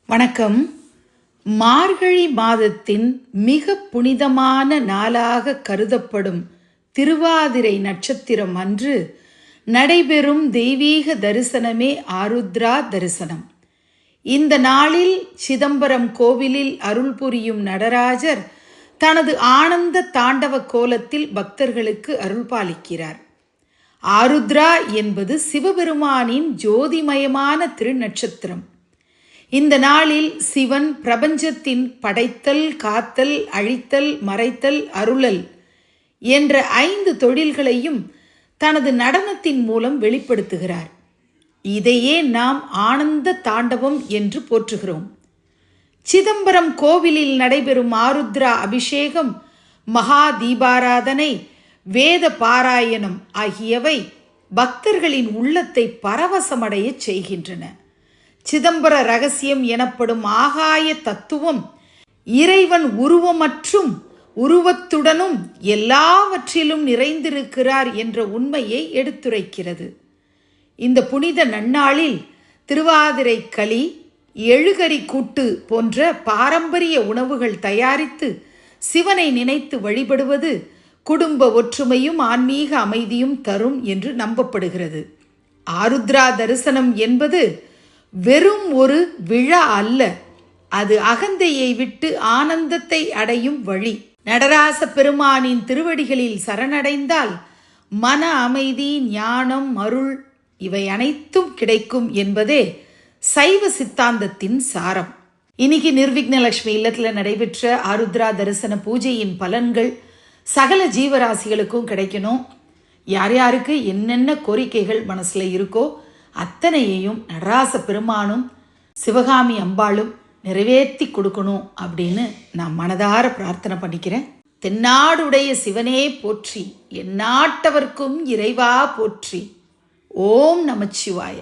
வணக்கம். மார்கழி மாதத்தின் மிக புனிதமான நாளாக கருதப்படும் திருவாதிரை நட்சத்திரம் அன்று நடைபெறும் தெய்வீக தரிசனமே ஆருத்ரா தரிசனம். இந்த நாளில் சிதம்பரம் கோவிலில் அருள் புரியும் நடராஜர் தனது ஆனந்த தாண்டவ கோலத்தில் பக்தர்களுக்கு அருள் பாலிக்கிறார். ஆருத்ரா என்பது சிவபெருமானின் ஜோதிமயமான திருநட்சத்திரம். இந்த நாளில் சிவன் பிரபஞ்சத்தின் படைத்தல், காத்தல், அழித்தல், மறைத்தல், அருளல் என்ற 5 தொழில்களையும் தனது நடனத்தின் மூலம் வெளிப்படுத்துகிறார். இதையே நாம் ஆனந்த தாண்டவம் என்று போற்றுகிறோம். சிதம்பரம் கோவிலில் நடைபெறும் ஆருத்ரா அபிஷேகம், மகா தீபாராதனை, வேத பாராயணம் ஆகியவை பக்தர்களின் உள்ளத்தை பரவசமடைய செய்கின்றன. சிதம்பர ரகசியம் எனப்படும் ஆகாய தத்துவம் இறைவன் உருவமற்றும் உருவத்துடனும் எல்லாவற்றிலும் நிறைந்திருக்கிறார் என்ற உண்மையை எடுத்துரைக்கிறது. இந்த புனித நன்னாளில் திருவாதிரை களி, எழுகரி கூட்டு போன்ற பாரம்பரிய உணவுகள் தயாரித்து சிவனை நினைத்து வழிபடுவது குடும்ப ஒற்றுமையும் ஆன்மீக அமைதியும் தரும் என்று நம்பப்படுகிறது. ஆருத்ரா தரிசனம் என்பது வெறும் ஒரு விழா அல்ல, அது அகந்தையை விட்டு ஆனந்தத்தை அடையும் வழி. நடராச பெருமானின் திருவடிகளில் சரணடைந்தால் மன அமைதி, ஞானம், அருள் இவை அனைத்தும் கிடைக்கும் என்பதே சைவ சித்தாந்தத்தின் சாரம். இன்னைக்கு நிர்விக்னலட்சுமி இல்லத்தில் நடைபெற்ற ஆருத்ரா தரிசன பூஜையின் பலன்கள் சகல ஜீவராசிகளுக்கும் கிடைக்கணும். யார் யாருக்கு என்னென்ன கோரிக்கைகள் மனசில் இருக்கோ அத்தனையையும் நடராச பெருமானும் சிவகாமி அம்பாளும் நிறைவேற்றி கொடுக்கணும் அப்படின்னு நான் மனதார பிரார்த்தனை பண்ணிக்கிறேன். தென்னாடுடைய சிவனே போற்றி, எந்நாட்டவர்க்கும் இறைவா போற்றி. ஓம் நமச்சிவாய.